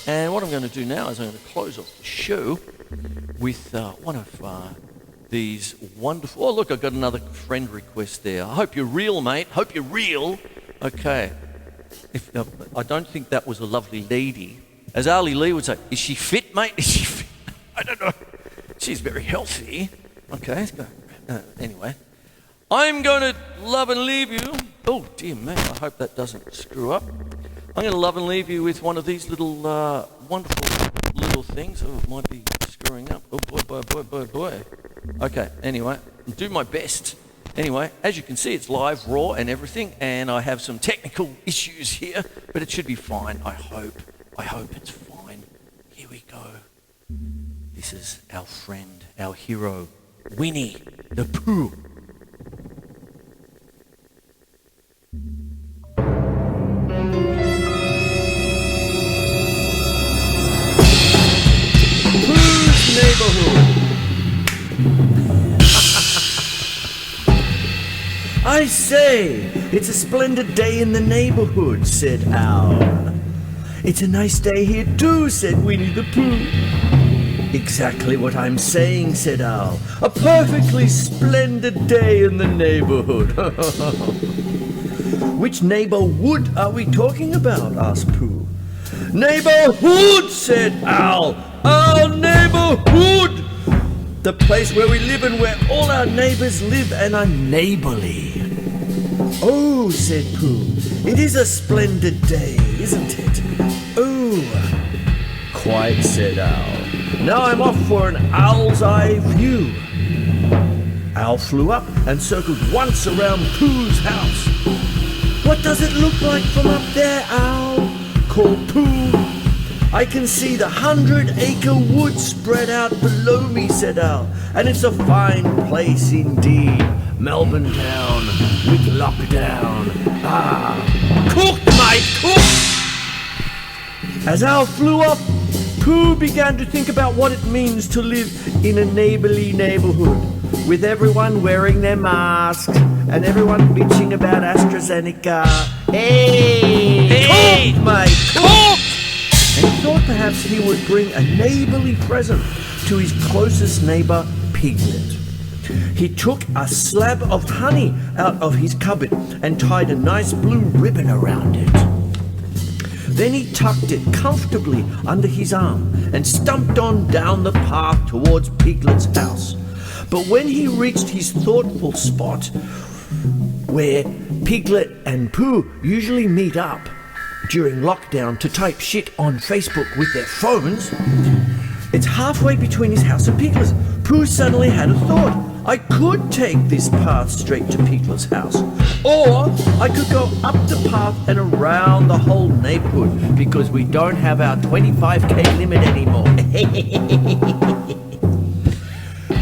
And what I'm going to do now is I'm going to close off the show with one of these wonderful... Oh, look, I've got another friend request there. I hope you're real, mate. Hope you're real. Okay. I don't think that was a lovely lady. As Ali Lee would say, is she fit, mate? Is she fit? I don't know. She's very healthy. Okay, let's go. Anyway. I'm going to love and leave you. Oh, dear me. I hope that doesn't screw up. I'm going to love and leave you with one of these little wonderful little things. Oh, it might be screwing up. Oh, boy. Okay, anyway, I'll do my best. Anyway, as you can see, it's live, raw and everything, and I have some technical issues here, but it should be fine, I hope. I hope it's fine. Here we go. This is our friend, our hero, Winnie the Pooh. Pooh's Neighbourhood. I say, it's a splendid day in the neighborhood, said Owl. It's a nice day here too, said Winnie the Pooh. Exactly what I'm saying, said Owl. A perfectly splendid day in the neighborhood. Which neighborhood are we talking about? Asked Pooh. Neighborhood, said Owl. Our neighborhood. The place where we live and where all our neighbors live and are neighborly. Oh, said Pooh, it is a splendid day, isn't it? Oh, quite, said Owl. Now I'm off for an owl's eye view. Owl flew up and circled once around Pooh's house. What does it look like from up there, Owl? Called Pooh. I can see the 100-acre wood spread out below me, said Owl, and it's a fine place indeed. Melbourne town with lockdown. Ah, cooked, mate, cooked! As Owl flew off, Pooh began to think about what it means to live in a neighbourly neighbourhood, with everyone wearing their masks and everyone bitching about AstraZeneca. Hey, cooked, mate, cooked! And he thought perhaps he would bring a neighbourly present to his closest neighbour, Piglet. He took a slab of honey out of his cupboard and tied a nice blue ribbon around it. Then he tucked it comfortably under his arm and stumped on down the path towards Piglet's house. But when he reached his thoughtful spot where Piglet and Pooh usually meet up during lockdown to type shit on Facebook with their phones, it's halfway between his house and Piglet's. Pooh suddenly had a thought. I could take this path straight to Piglet's house, or I could go up the path and around the whole neighborhood, because we don't have our 25k limit anymore.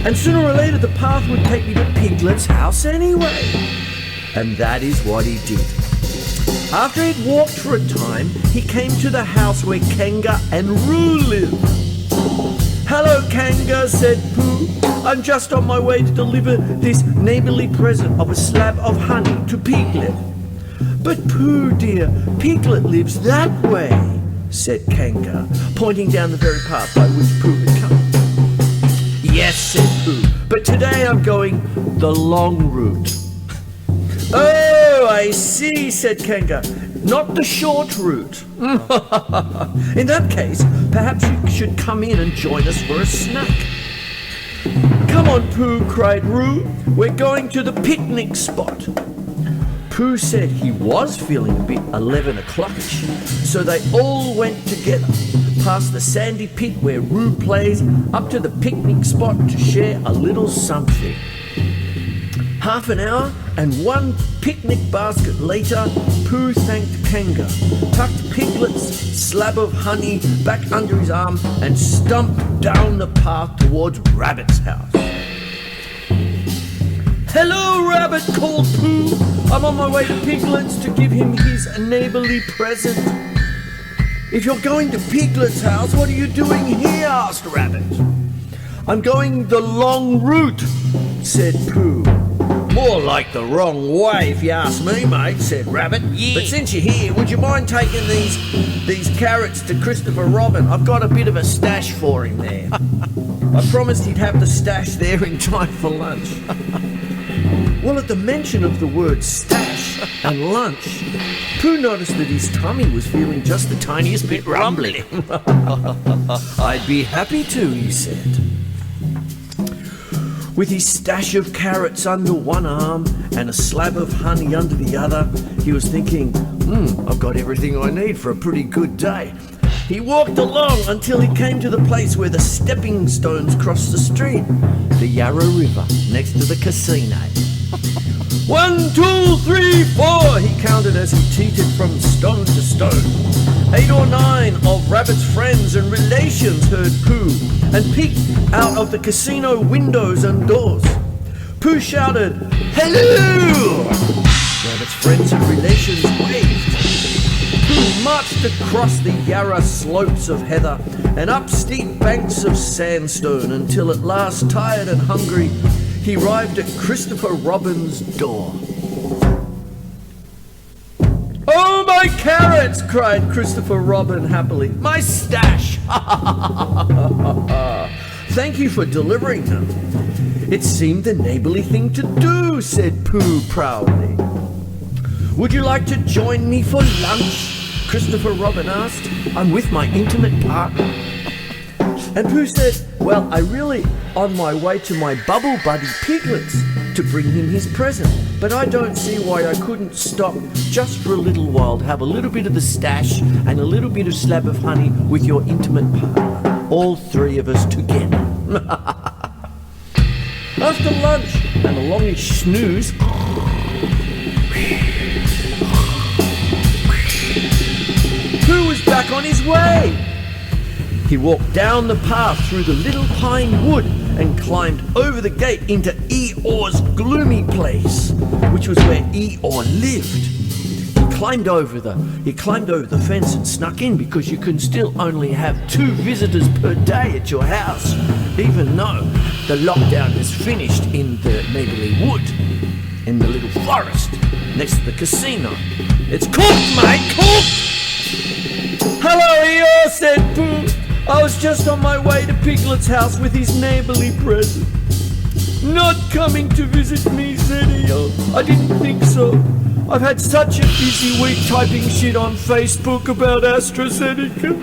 And sooner or later the path would take me to Piglet's house anyway. And that is what he did. After he'd walked for a time, he came to the house where Kanga and Roo lived. Hello, Kanga, said Pooh. I'm just on my way to deliver this neighbourly present of a slab of honey to Piglet. But Pooh, dear, Piglet lives that way, said Kanga, pointing down the very path by which Pooh had come. Yes, said Pooh, but today I'm going the long route. Oh, I see, said Kanga. Not the short route. In that case, perhaps you should come in and join us for a snack. Come on, Pooh, cried Roo. We're going to the picnic spot. Pooh said he was feeling a bit 11 o'clockish, so they all went together, past the sandy pit where Roo plays, up to the picnic spot to share a little something. Half an hour and one picnic basket later, Pooh thanked Kanga, tucked Piglet's slab of honey back under his arm and stumped down the path towards Rabbit's house. Hello, Rabbit, called Pooh. I'm on my way to Piglet's to give him his neighbourly present. If you're going to Piglet's house, what are you doing here? Asked Rabbit. I'm going the long route, said Pooh. More like the wrong way, if you ask me, mate, said Rabbit. Yeah. But since you're here, would you mind taking these carrots to Christopher Robin? I've got a bit of a stash for him there. I promised he'd have the stash there in time for lunch. Well, at the mention of the word stash and lunch, Pooh noticed that his tummy was feeling just the tiniest bit rumbly. I'd be happy to, he said. With his stash of carrots under one arm and a slab of honey under the other, he was thinking, I've got everything I need for a pretty good day. He walked along until he came to the place where the stepping stones crossed the stream, the Yarra River, next to the casino. 1, 2, 3, 4, he counted as he teetered from stone to stone. 8 or 9 of Rabbit's friends and relations heard Pooh and peeked out of the casino windows and doors. Pooh shouted, "Hello!" Rabbit's friends and relations waved. Pooh marched across the Yarra slopes of heather and up steep banks of sandstone until at last, tired and hungry, he arrived at Christopher Robin's door. "Oh, my carrots!" cried Christopher Robin happily. "My stash! Thank you for delivering them." "It seemed the neighbourly thing to do," said Pooh proudly. "Would you like to join me for lunch?" Christopher Robin asked. "I'm with my intimate partner." And Pooh said, "Well, I really on my way to my bubble buddy Piglets to bring him his present, but I don't see why I couldn't stop just for a little while to have a little bit of the stash and a little bit of slab of honey with your intimate partner, all three of us together." After lunch and a longish snooze, Pooh was back on his way. He walked down the path through the little pine wood and climbed over the gate into Eeyore's gloomy place, which was where Eeyore lived. He climbed over the fence and snuck in because you can still only have 2 visitors per day at your house, even though the lockdown has finished in the neighbourly wood, in the little forest next to the casino. "It's cooked, mate, cooked!" "Hello, Eeyore," said Pooh. "I was just on my way to Piglet's house with his neighbourly present." "Not coming to visit me," said Eeyore. "I didn't think so. I've had such a busy week typing shit on Facebook about AstraZeneca."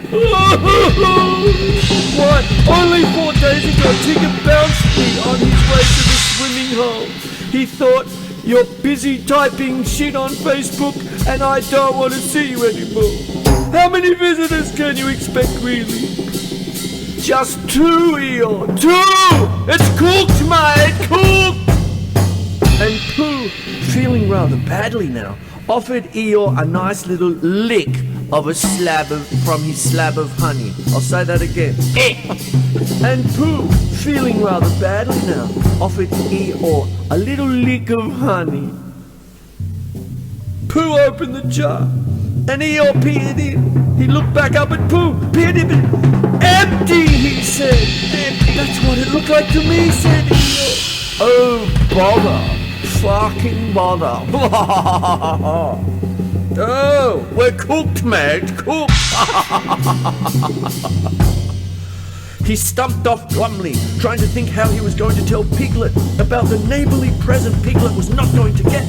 "Why, only 4 days ago Tigger bounced me on his way to the swimming hole. He thought, you're busy typing shit on Facebook and I don't want to see you anymore. How many visitors can you expect, really?" "Just 2, Eeyore, 2! It's cooked, mate, cooked!" And Pooh, feeling rather badly now, offered Eeyore a nice little lick of from his slab of honey. I'll say that again. And Pooh, feeling rather badly now, offered Eeyore a little lick of honey. Pooh opened the jar, and Eeyore peered in. He looked back up at Pooh, peered in. "Empty," he said. "That's what it looked like to me," said Eeyore. "Oh, bother. Fucking bother." "Oh, we're cooked, mate, cooked." He stumped off glumly, trying to think how he was going to tell Piglet about the neighbourly present Piglet was not going to get.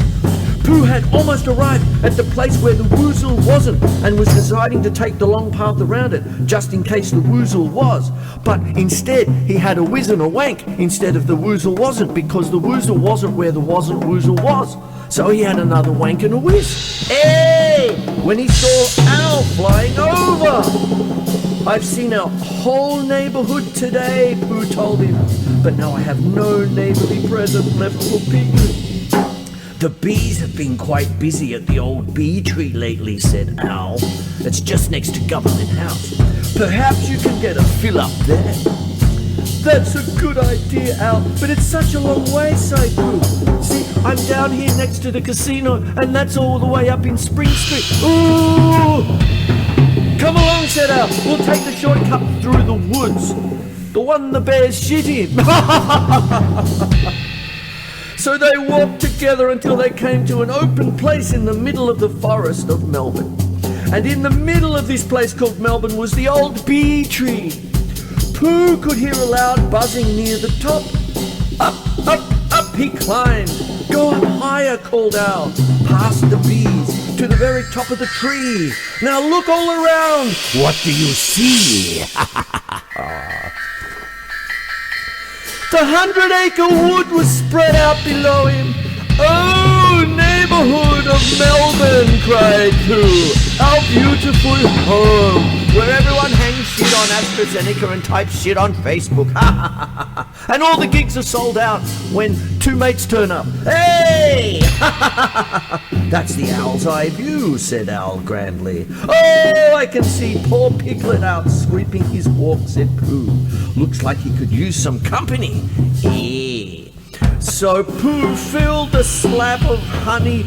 Pooh had almost arrived at the place where the woozle wasn't and was deciding to take the long path around it, just in case the woozle was. But instead, he had a whiz and a wank instead of the woozle wasn't, because the woozle wasn't where the wasn't woozle was. So he had another wank and a whiz. Hey! When he saw Owl flying over. "I've seen our whole neighbourhood today," Pooh told him, "but now I have no neighbourly present left for Piglet." "The bees have been quite busy at the old bee tree lately," said Owl. "It's just next to Government House. Perhaps you can get a fill up there." "That's a good idea, Owl, but it's such a long way," said Pooh. "See, I'm down here next to the casino, and that's all the way up in Spring Street." "Ooh! Come along," said Owl. "We'll take the shortcut through the woods. The one the bears shit in." So they walked together until they came to an open place in the middle of the forest of Melbourne. And in the middle of this place called Melbourne was the old bee tree. Pooh could hear a loud buzzing near the top. Up, up, up he climbed. Go up higher, called Owl, past the bees, to the very top of the tree. Now look all around. What do you see? The 100-acre wood was spread out below him. Oh, neighbourhood of Melbourne, cried Pooh. Our beautiful home, where everyone hangs shit on AstraZeneca and types shit on Facebook. And all the gigs are sold out when two mates turn up. Hey! That's the owl's eye view, said Owl grandly. Oh, I can see poor Piglet out sweeping his walk, said Pooh. Looks like he could use some company. Yeah. So Pooh filled the slab of honey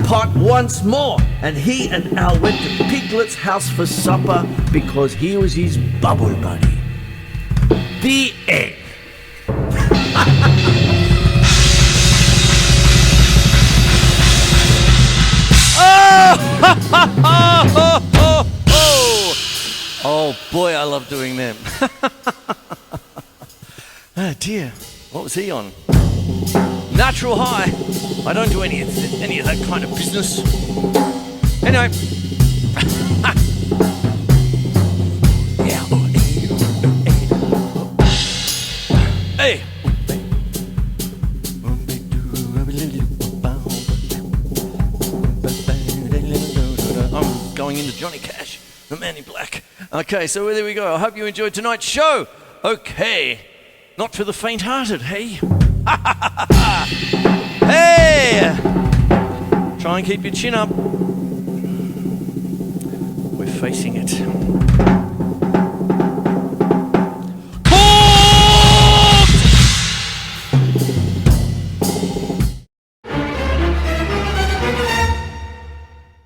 pot once more, and he and Al went to Piglet's house for supper because he was his bubble buddy. The end. Oh boy, I love doing them. Oh dear, what was he on? Natural high. I don't do any of that kind of business. Anyway. Hey. I'm going into Johnny Cash, the Man in Black. Okay, so there we go. I hope you enjoyed tonight's show. Okay. Not for the faint-hearted, hey? Hey! Try and keep your chin up. We're facing it.